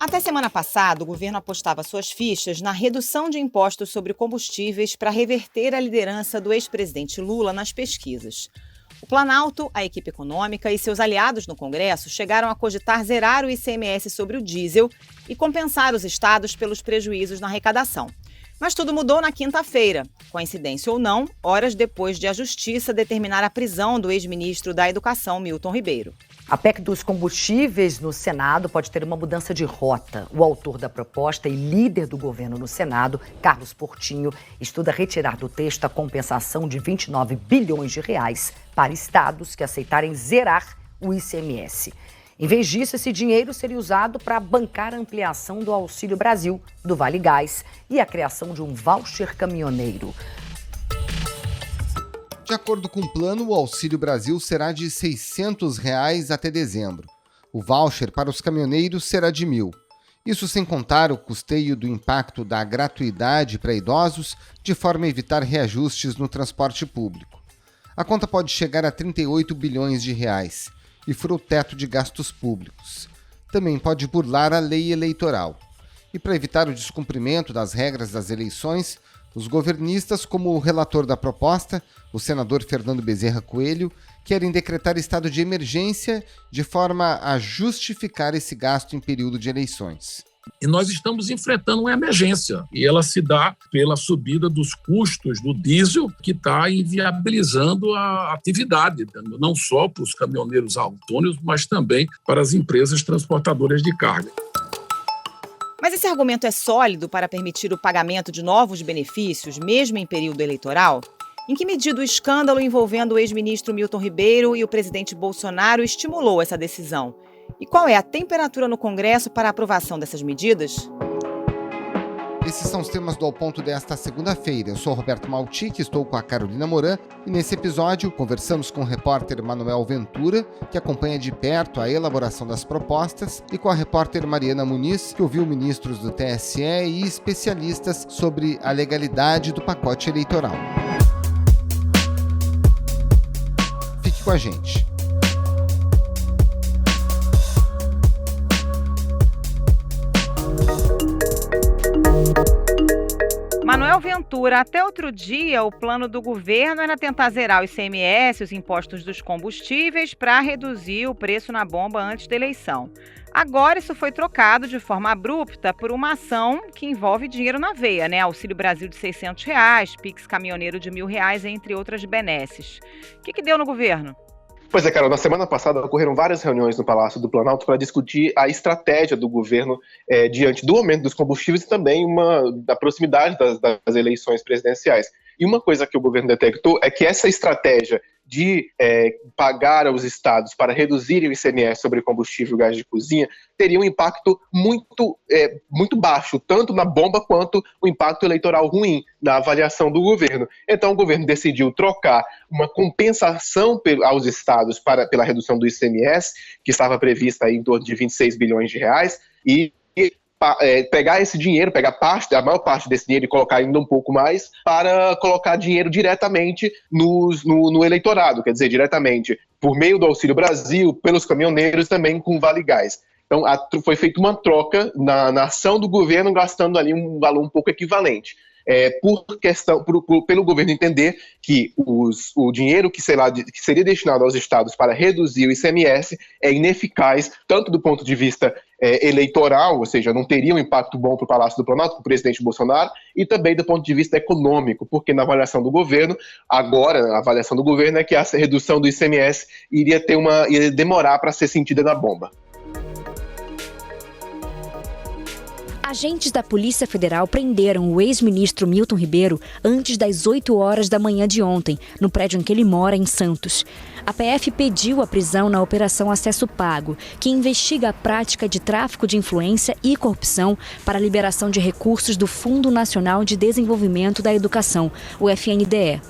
Até semana passada, o governo apostava suas fichas na redução de impostos sobre combustíveis para reverter a liderança do ex-presidente Lula nas pesquisas. O Planalto, a equipe econômica e seus aliados no Congresso chegaram a cogitar zerar o ICMS sobre o diesel e compensar os estados pelos prejuízos na arrecadação. Mas tudo mudou na quinta-feira, coincidência ou não, horas depois de a Justiça determinar a prisão do ex-ministro da Educação, Milton Ribeiro. A PEC dos combustíveis no Senado pode ter uma mudança de rota. O autor da proposta e líder do governo no Senado, Carlos Portinho, estuda retirar do texto a compensação de 29 bilhões de reais para estados que aceitarem zerar o ICMS. Em vez disso, esse dinheiro seria usado para bancar a ampliação do Auxílio Brasil, do Vale Gás e a criação de um voucher caminhoneiro. De acordo com o plano, o Auxílio Brasil será de R$ 600 até dezembro. O voucher para os caminhoneiros será de R$ 1.000. Isso sem contar o custeio do impacto da gratuidade para idosos, de forma a evitar reajustes no transporte público. A conta pode chegar a 38 bilhões de reais e fura o teto de gastos públicos. Também pode burlar a lei eleitoral. E para evitar o descumprimento das regras das eleições, os governistas, como o relator da proposta, o senador Fernando Bezerra Coelho, querem decretar estado de emergência de forma a justificar esse gasto em período de eleições. E nós estamos enfrentando uma emergência, e ela se dá pela subida dos custos do diesel, que está inviabilizando a atividade, não só para os caminhoneiros autônomos, mas também para as empresas transportadoras de carga. Mas esse argumento é sólido para permitir o pagamento de novos benefícios, mesmo em período eleitoral? Em que medida o escândalo envolvendo o ex-ministro Milton Ribeiro e o presidente Bolsonaro estimulou essa decisão? E qual é a temperatura no Congresso para a aprovação dessas medidas? Esses são os temas do Ao Ponto desta segunda-feira. Eu sou Roberto Maltic, estou com a Carolina Moran e nesse episódio conversamos com o repórter Manuel Ventura, que acompanha de perto a elaboração das propostas, e com a repórter Mariana Muniz, que ouviu ministros do TSE e especialistas sobre a legalidade do pacote eleitoral. Fique com a gente. Manuel Ventura, até outro dia, o plano do governo era tentar zerar o ICMS, os impostos dos combustíveis, para reduzir o preço na bomba antes da eleição. Agora isso foi trocado de forma abrupta por uma ação que envolve dinheiro na veia, né? Auxílio Brasil de R$ 600, Pix caminhoneiro de R$ 1.000, entre outras benesses. O que deu no governo? Pois é, Carol, na semana passada ocorreram várias reuniões no Palácio do Planalto para discutir a estratégia do governo diante do aumento dos combustíveis e também da proximidade das eleições presidenciais. E uma coisa que o governo detectou é que essa estratégia de pagar aos estados para reduzirem o ICMS sobre combustível e gás de cozinha teria um impacto muito baixo, tanto na bomba quanto o impacto eleitoral ruim na avaliação do governo. Então o governo decidiu trocar uma compensação aos estados pela redução do ICMS, que estava prevista aí em torno de 26 bilhões de reais, e pegar esse dinheiro, pegar a maior parte desse dinheiro e colocar ainda um pouco mais para colocar dinheiro diretamente no eleitorado, quer dizer, diretamente por meio do Auxílio Brasil, pelos caminhoneiros, também com o Vale Gás. Então foi feita uma troca na ação do governo, gastando ali um valor um pouco equivalente. Pelo governo entender que o dinheiro que seria destinado aos estados para reduzir o ICMS é ineficaz, tanto do ponto de vista eleitoral, ou seja, não teria um impacto bom para o Palácio do Planalto, para o presidente Bolsonaro, e também do ponto de vista econômico, porque na avaliação do governo, agora a avaliação do governo é que essa redução do ICMS iria demorar para ser sentida na bomba. Agentes da Polícia Federal prenderam o ex-ministro Milton Ribeiro antes das 8 horas da manhã de ontem, no prédio em que ele mora, em Santos. A PF pediu a prisão na Operação Acesso Pago, que investiga a prática de tráfico de influência e corrupção para a liberação de recursos do Fundo Nacional de Desenvolvimento da Educação, o FNDE.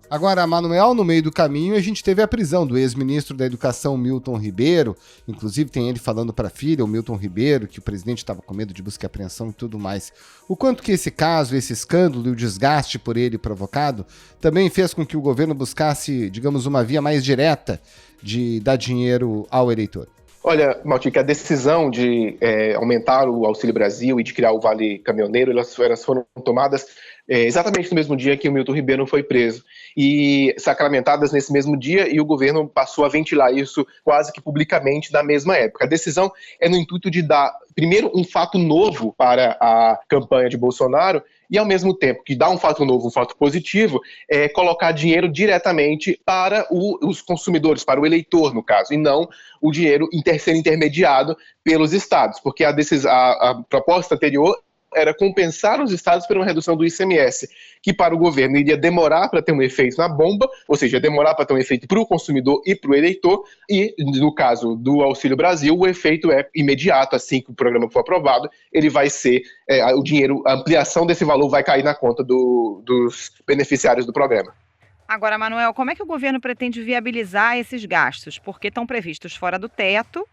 Agora, Manuel, no meio do caminho, a gente teve a prisão do ex-ministro da Educação, Milton Ribeiro. Inclusive, tem ele falando para a filha, o Milton Ribeiro, que o presidente estava com medo de busca e apreensão e tudo mais. O quanto que esse caso, esse escândalo e o desgaste por ele provocado também fez com que o governo buscasse, digamos, uma via mais direta de dar dinheiro ao eleitor. Olha, Maltic, a decisão de aumentar o Auxílio Brasil e de criar o Vale Caminhoneiro, elas foram tomadas exatamente no mesmo dia que o Milton Ribeiro foi preso e sacramentadas nesse mesmo dia, e o governo passou a ventilar isso quase que publicamente na mesma época. A decisão é no intuito de dar, primeiro, um fato novo para a campanha de Bolsonaro e, ao mesmo tempo que dá um fato novo, um fato positivo, colocar dinheiro diretamente para os consumidores, para o eleitor, no caso, e não o dinheiro ser intermediado pelos estados, porque a proposta anterior era compensar os estados por uma redução do ICMS, que para o governo iria demorar para ter um efeito na bomba, ou seja, demorar para ter um efeito para o consumidor e para o eleitor, e no caso do Auxílio Brasil, o efeito é imediato. Assim que o programa for aprovado, ele vai ser, o dinheiro, a ampliação desse valor vai cair na conta dos beneficiários do programa. Agora, Manuel, como é que o governo pretende viabilizar esses gastos? Porque estão previstos fora do teto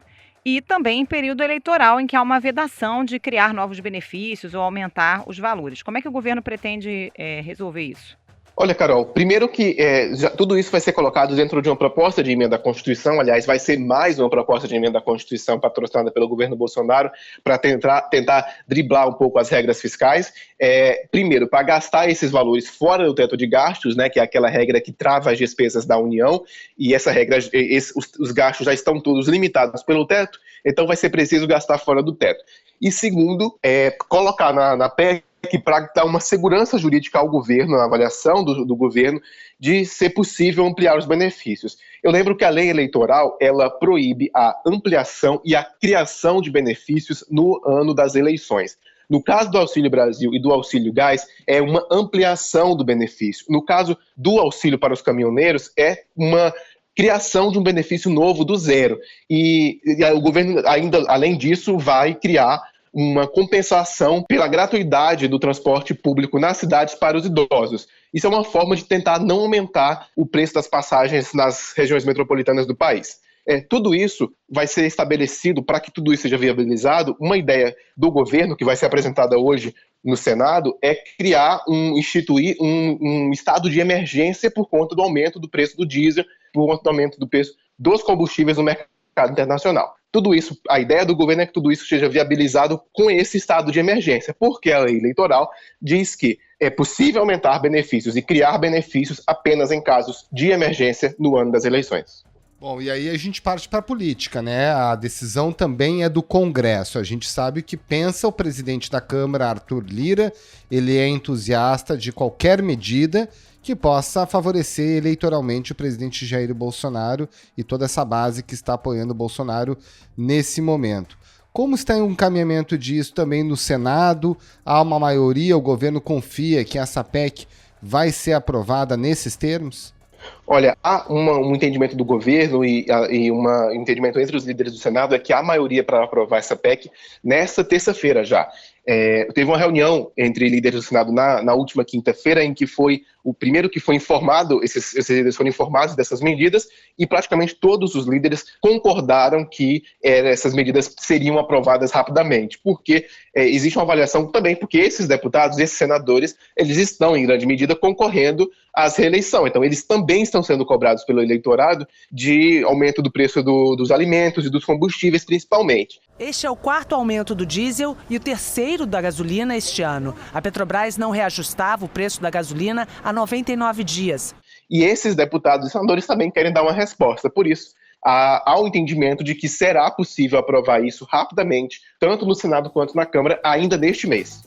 e também em período eleitoral, em que há uma vedação de criar novos benefícios ou aumentar os valores. Como é que o governo pretende resolver isso? Olha, Carol, primeiro que tudo isso vai ser colocado dentro de uma proposta de emenda à Constituição. Aliás, vai ser mais uma proposta de emenda à Constituição patrocinada pelo governo Bolsonaro para tentar driblar um pouco as regras fiscais. Primeiro, para gastar esses valores fora do teto de gastos, né, que é aquela regra que trava as despesas da União, e essa regra, os gastos já estão todos limitados pelo teto, então vai ser preciso gastar fora do teto. E segundo, colocar na PEC para dar uma segurança jurídica ao governo, na avaliação do governo, de ser possível ampliar os benefícios. Eu lembro que a lei eleitoral, ela proíbe a ampliação e a criação de benefícios no ano das eleições. No caso do Auxílio Brasil e do Auxílio Gás, é uma ampliação do benefício. No caso do auxílio para os caminhoneiros, é uma criação de um benefício novo do zero. E o governo, ainda além disso, vai criar uma compensação pela gratuidade do transporte público nas cidades para os idosos. Isso é uma forma de tentar não aumentar o preço das passagens nas regiões metropolitanas do país. Tudo isso vai ser estabelecido, para que tudo isso seja viabilizado. Uma ideia do governo, que vai ser apresentada hoje no Senado, é instituir um estado de emergência por conta do aumento do preço do diesel, por conta do aumento do preço dos combustíveis no mercado internacional. Tudo isso, a ideia do governo é que tudo isso seja viabilizado com esse estado de emergência, porque a lei eleitoral diz que é possível aumentar benefícios e criar benefícios apenas em casos de emergência no ano das eleições. Bom, e aí a gente parte para a política, né? A decisão também é do Congresso. A gente sabe o que pensa o presidente da Câmara, Arthur Lira. Ele é entusiasta de qualquer medida que possa favorecer eleitoralmente o presidente Jair Bolsonaro e toda essa base que está apoiando o Bolsonaro nesse momento. Como está o encaminhamento disso também no Senado? Há uma maioria, o governo confia que essa PEC vai ser aprovada nesses termos? Olha, há um entendimento do governo e um entendimento entre os líderes do Senado é que há maioria para aprovar essa PEC nesta terça-feira já. Teve uma reunião entre líderes do Senado na última quinta-feira, em que foi o primeiro que foi informado, esses líderes foram informados dessas medidas, e praticamente todos os líderes concordaram que essas medidas seriam aprovadas rapidamente, porque existe uma avaliação também, porque esses deputados, esses senadores, eles estão em grande medida concorrendo às reeleição, então eles também estão sendo cobrados pelo eleitorado de aumento do preço dos alimentos e dos combustíveis, principalmente. Este é o 4º aumento do diesel e o 3º da gasolina este ano. A Petrobras não reajustava o preço da gasolina há 99 dias. E esses deputados e senadores também querem dar uma resposta. Por isso, há um entendimento de que será possível aprovar isso rapidamente, tanto no Senado quanto na Câmara, ainda neste mês.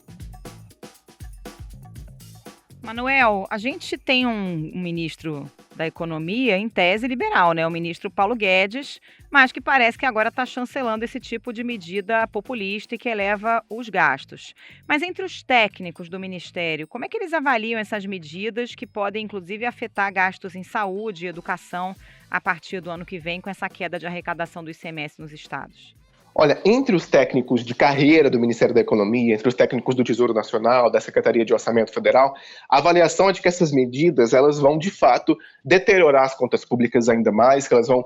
Manuel, a gente tem um ministro da Economia, em tese liberal, né? O ministro Paulo Guedes, mas que parece que agora está chancelando esse tipo de medida populista e que eleva os gastos. Mas entre os técnicos do Ministério, como é que eles avaliam essas medidas que podem, inclusive, afetar gastos em saúde e educação a partir do ano que vem, com essa queda de arrecadação do ICMS nos estados? Olha, entre os técnicos de carreira do Ministério da Economia, entre os técnicos do Tesouro Nacional, da Secretaria de Orçamento Federal, a avaliação é de que essas medidas elas vão, de fato, deteriorar as contas públicas ainda mais, que elas vão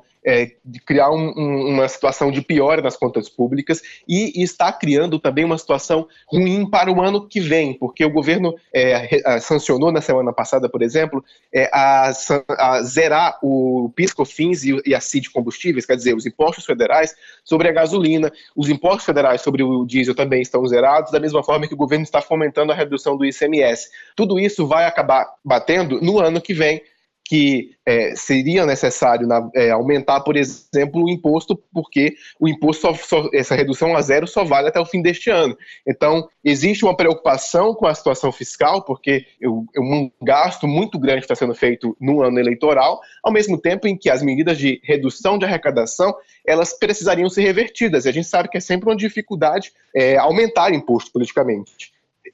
de criar uma situação de piora nas contas públicas e está criando também uma situação ruim para o ano que vem, porque o governo sancionou na semana passada, por exemplo, a zerar o PIS/COFINS e a CID combustíveis, quer dizer, os impostos federais sobre a gasolina, os impostos federais sobre o diesel também estão zerados, da mesma forma que o governo está fomentando a redução do ICMS. Tudo isso vai acabar batendo no ano que vem, que seria necessário aumentar, por exemplo, o imposto, porque o imposto, essa redução a zero só vale até o fim deste ano. Então, existe uma preocupação com a situação fiscal, porque um gasto muito grande está sendo feito no ano eleitoral, ao mesmo tempo em que as medidas de redução de arrecadação, elas precisariam ser revertidas. E a gente sabe que é sempre uma dificuldade aumentar imposto politicamente.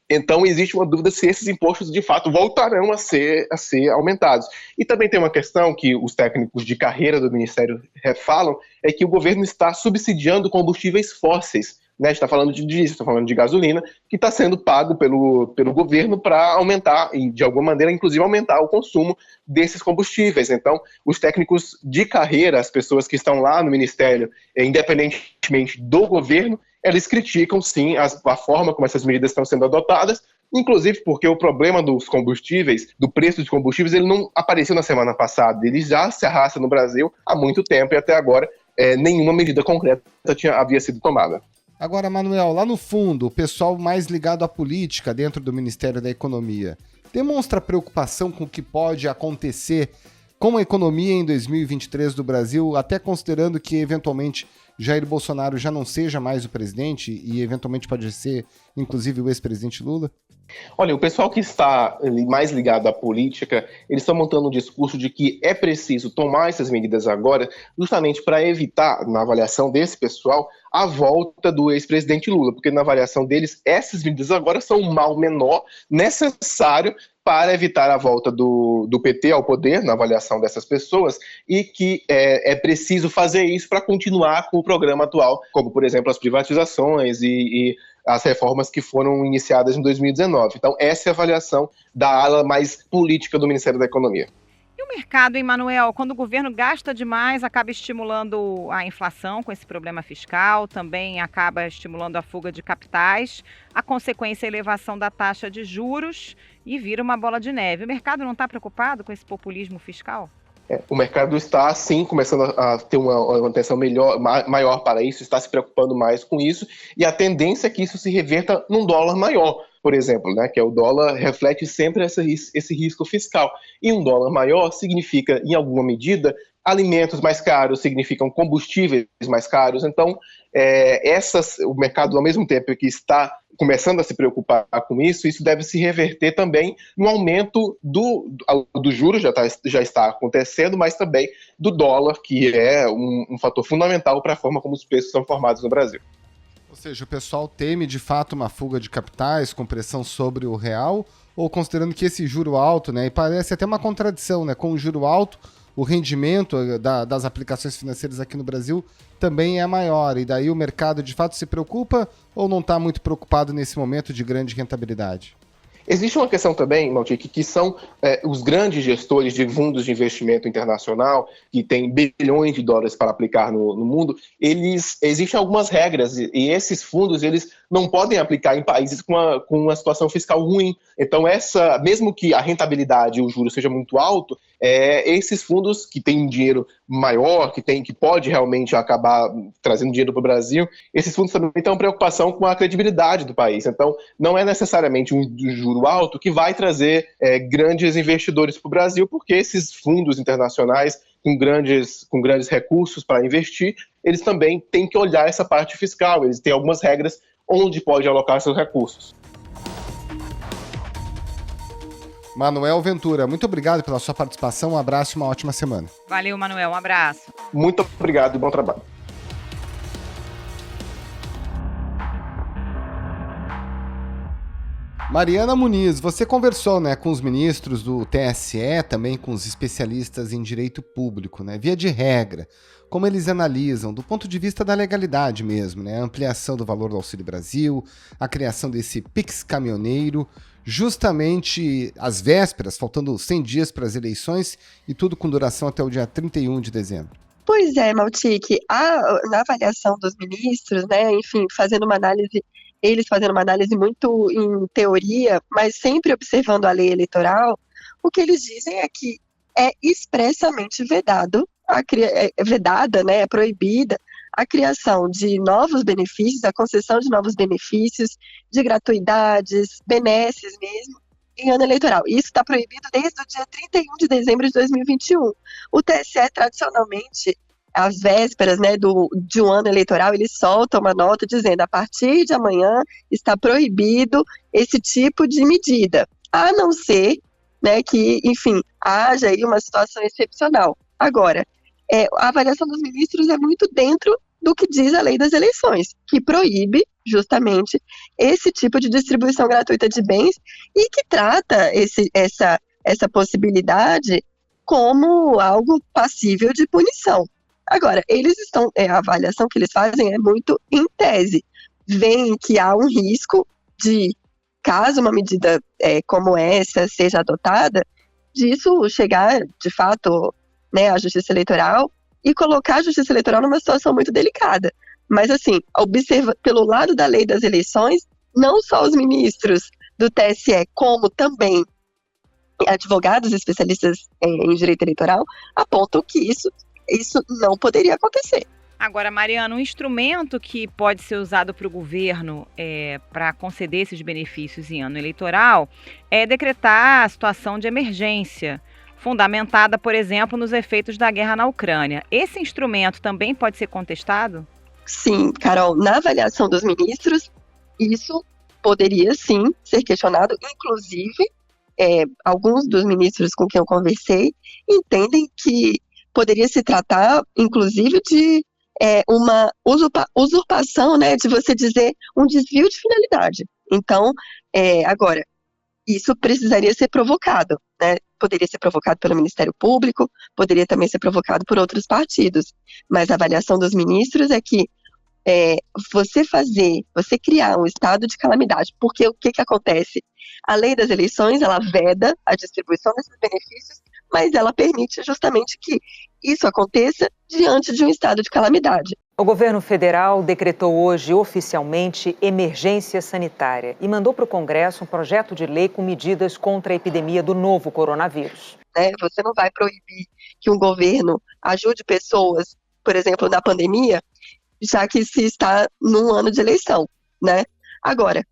Então, existe uma dúvida se esses impostos, de fato, voltarão a ser aumentados. E também tem uma questão que os técnicos de carreira do Ministério falam, é que o governo está subsidiando combustíveis fósseis. Né? A gente está falando de diesel, está falando de gasolina, que está sendo pago pelo governo para aumentar, e de alguma maneira, inclusive, aumentar o consumo desses combustíveis. Então, os técnicos de carreira, as pessoas que estão lá no Ministério, independentemente do governo, eles criticam, sim, a forma como essas medidas estão sendo adotadas, inclusive porque o problema dos combustíveis, do preço dos combustíveis, ele não apareceu na semana passada, ele já se arrasta no Brasil há muito tempo e até agora nenhuma medida concreta havia sido tomada. Agora, Manuel, lá no fundo, o pessoal mais ligado à política dentro do Ministério da Economia demonstra preocupação com o que pode acontecer com a economia em 2023 do Brasil, até considerando que, eventualmente, Jair Bolsonaro já não seja mais o presidente e, eventualmente, pode ser, inclusive, o ex-presidente Lula? Olha, o pessoal que está mais ligado à política, eles estão montando um discurso de que é preciso tomar essas medidas agora, justamente para evitar, na avaliação desse pessoal, a volta do ex-presidente Lula, porque na avaliação deles, essas medidas agora são um mal menor necessário para evitar a volta do PT ao poder, na avaliação dessas pessoas, e que é preciso fazer isso para continuar com o programa atual, como, por exemplo, as privatizações e as reformas que foram iniciadas em 2019. Então, essa é a avaliação da ala mais política do Ministério da Economia. E o mercado, hein, Manuel? Quando o governo gasta demais, acaba estimulando a inflação com esse problema fiscal, também acaba estimulando a fuga de capitais, a consequência é a elevação da taxa de juros e vira uma bola de neve. O mercado não está preocupado com esse populismo fiscal? O mercado está, sim, começando a ter uma atenção maior para isso, está se preocupando mais com isso, e a tendência é que isso se reverta num dólar maior, por exemplo, né, que o dólar reflete sempre esse risco fiscal. E um dólar maior significa, em alguma medida, alimentos mais caros, significam combustíveis mais caros. Então, o mercado, ao mesmo tempo que está começando a se preocupar com isso deve se reverter também no aumento do juros, já está acontecendo, mas também do dólar, que é um fator fundamental para a forma como os preços são formados no Brasil. Ou seja, o pessoal teme de fato uma fuga de capitais com pressão sobre o real, ou considerando que esse juro alto, né, e parece até uma contradição, né, com o juro alto, o rendimento das aplicações financeiras aqui no Brasil também é maior, e daí o mercado de fato se preocupa ou não está muito preocupado nesse momento de grande rentabilidade? Existe uma questão também, Maltic, que são os grandes gestores de fundos de investimento internacional, que têm bilhões de dólares para aplicar no mundo, existem algumas regras, e esses fundos eles não podem aplicar em países com uma situação fiscal ruim. Então, mesmo que a rentabilidade e o juro seja muito alto, esses fundos que têm dinheiro maior, que pode realmente acabar trazendo dinheiro para o Brasil, esses fundos também têm uma preocupação com a credibilidade do país. Então, não é necessariamente um juro alto que vai trazer grandes investidores para o Brasil, porque esses fundos internacionais com grandes recursos para investir, eles também têm que olhar essa parte fiscal, eles têm algumas regras onde pode alocar seus recursos. Manuel Ventura, muito obrigado pela sua participação, um abraço e uma ótima semana. Valeu, Manuel, um abraço. Muito obrigado e bom trabalho. Mariana Muniz, você conversou, né, com os ministros do TSE, também com os especialistas em direito público, né, via de regra, como eles analisam, do ponto de vista da legalidade mesmo, né, a ampliação do valor do Auxílio Brasil, a criação desse Pix caminhoneiro, justamente às vésperas, faltando 100 dias para as eleições e tudo com duração até o dia 31 de dezembro. Pois é, Maltic, na avaliação dos ministros, né, enfim, eles fazendo uma análise muito em teoria, mas sempre observando a lei eleitoral, o que eles dizem é que é expressamente vedada, né, é proibida a criação de novos benefícios, a concessão de novos benefícios, de gratuidades, benesses mesmo, em ano eleitoral. Isso está proibido desde o dia 31 de dezembro de 2021. O TSE, tradicionalmente, às vésperas, né, de um ano eleitoral, ele solta uma nota dizendo: a partir de amanhã está proibido esse tipo de medida, a não ser, né, que, enfim, haja aí uma situação excepcional. Agora, a avaliação dos ministros é muito dentro do que diz a lei das eleições, que proíbe justamente esse tipo de distribuição gratuita de bens e que trata essa possibilidade como algo passível de punição. Agora, a avaliação que eles fazem é muito em tese. Veem que há um risco de, caso uma medida como essa seja adotada, disso chegar, de fato, né, à Justiça Eleitoral e colocar a Justiça Eleitoral numa situação muito delicada. Mas, assim, observa pelo lado da lei das eleições, não só os ministros do TSE, como também advogados especialistas em direito eleitoral, apontam que isso não poderia acontecer. Agora, Mariana, um instrumento que pode ser usado para o governo para conceder esses benefícios em ano eleitoral é decretar a situação de emergência, fundamentada, por exemplo, nos efeitos da guerra na Ucrânia. Esse instrumento também pode ser contestado? Sim, Carol, na avaliação dos ministros, isso poderia sim ser questionado. Inclusive, alguns dos ministros com quem eu conversei entendem que poderia se tratar, inclusive, de uma usurpação, né, de você dizer um desvio de finalidade. Então, agora, isso precisaria ser provocado, né? Poderia ser provocado pelo Ministério Público, poderia também ser provocado por outros partidos, mas a avaliação dos ministros é que você criar um estado de calamidade, porque o que acontece? A lei das eleições, ela veda a distribuição desses benefícios, mas ela permite justamente que isso aconteça diante de um estado de calamidade. O governo federal decretou hoje oficialmente emergência sanitária e mandou para o Congresso um projeto de lei com medidas contra a epidemia do novo coronavírus. Você não vai proibir que um governo ajude pessoas, por exemplo, na pandemia, já que se está num ano de eleição, né? Agora,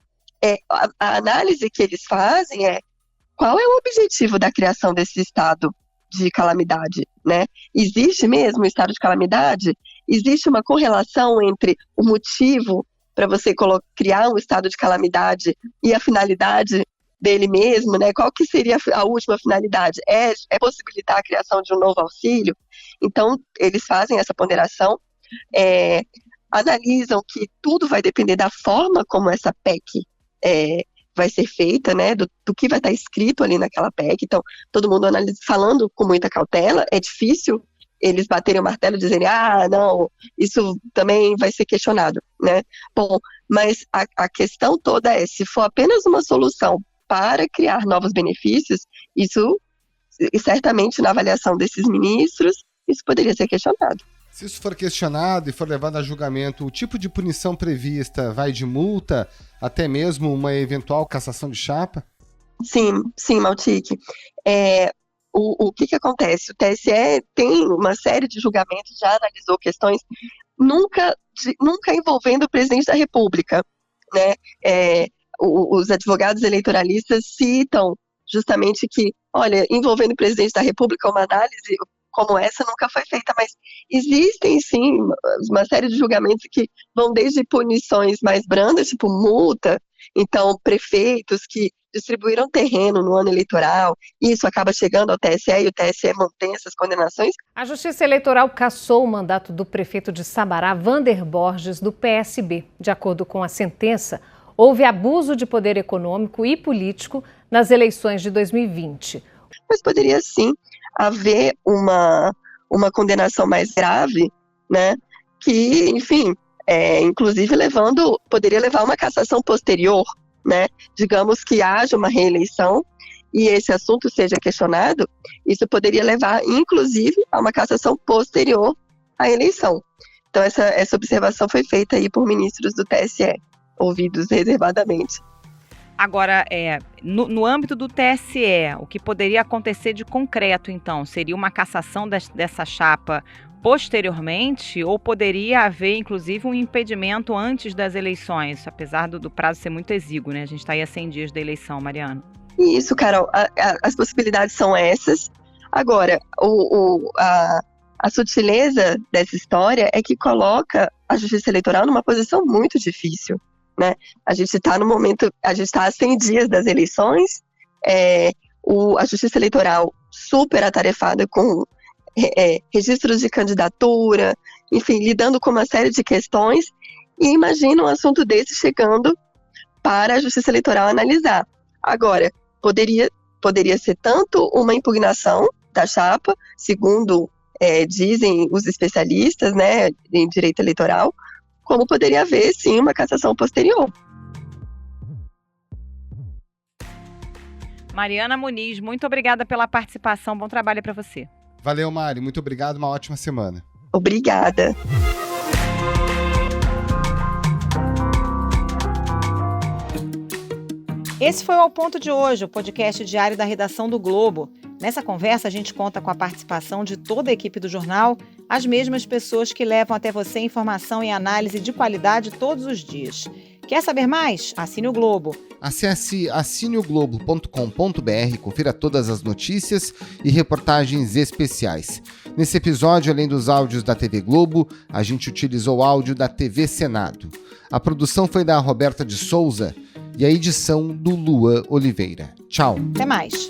a análise que eles fazem é qual é o objetivo da criação desse estado de calamidade, né? Existe mesmo um estado de calamidade? Existe uma correlação entre o motivo para você criar um estado de calamidade e a finalidade dele mesmo, né? Qual que seria a última finalidade? É possibilitar a criação de um novo auxílio? Então, eles fazem essa ponderação, analisam que tudo vai depender da forma como essa PEC vai ser feita, né, do que vai estar escrito ali naquela PEC. Então, todo mundo falando com muita cautela. É difícil eles baterem o martelo e dizerem, não, isso também vai ser questionado, né? Bom, mas a questão toda se for apenas uma solução para criar novos benefícios, isso, certamente, na avaliação desses ministros, isso poderia ser questionado. Se isso for questionado e for levado a julgamento, o tipo de punição prevista vai de multa até mesmo uma eventual cassação de chapa? Sim, Maltic. O que acontece? O TSE tem uma série de julgamentos, já analisou questões nunca envolvendo o presidente da República, né? Os advogados eleitoralistas citam justamente que, olha, envolvendo o presidente da República, uma análise como essa nunca foi feita, mas existem sim uma série de julgamentos que vão desde punições mais brandas, tipo multa. Então, prefeitos que distribuíram terreno no ano eleitoral, e isso acaba chegando ao TSE e o TSE mantém essas condenações. A Justiça Eleitoral cassou o mandato do prefeito de Sabará, Vander Borges, do PSB. De acordo com a sentença, houve abuso de poder econômico e político nas eleições de 2020. Mas poderia sim haver uma condenação mais grave, né, que, enfim, inclusive poderia levar a uma cassação posterior, né, digamos que haja uma reeleição e esse assunto seja questionado, isso poderia levar, inclusive, a uma cassação posterior a eleição. Então, essa observação foi feita aí por ministros do TSE, ouvidos reservadamente. Agora, no âmbito do TSE, o que poderia acontecer de concreto, então, seria uma cassação dessa chapa posteriormente, ou poderia haver, inclusive, um impedimento antes das eleições, apesar do prazo ser muito exíguo, né? A gente está aí a 100 dias da eleição, Mariana. Isso, Carol, as possibilidades são essas. Agora, a sutileza dessa história é que coloca a Justiça Eleitoral numa posição muito difícil, né? A gente está no momento, a gente está a 100 dias das eleições, a Justiça Eleitoral super atarefada com registros de candidatura, enfim, lidando com uma série de questões, e imagina um assunto desse chegando para a Justiça Eleitoral analisar. Agora, poderia ser tanto uma impugnação da chapa, segundo dizem os especialistas, né, em direito eleitoral, como poderia haver, sim, uma cassação posterior. Mariana Muniz, muito obrigada pela participação. Bom trabalho para você. Valeu, Mari. Muito obrigado. Uma ótima semana. Obrigada. Esse foi o Ao Ponto de hoje, o podcast diário da redação do Globo. Nessa conversa, a gente conta com a participação de toda a equipe do jornal, as mesmas pessoas que levam até você informação e análise de qualidade todos os dias. Quer saber mais? Assine o Globo. Acesse assineoglobo.com.br, confira todas as notícias e reportagens especiais. Nesse episódio, além dos áudios da TV Globo, a gente utilizou áudio da TV Senado. A produção foi da Roberta de Souza e a edição do Luan Oliveira. Tchau. Até mais.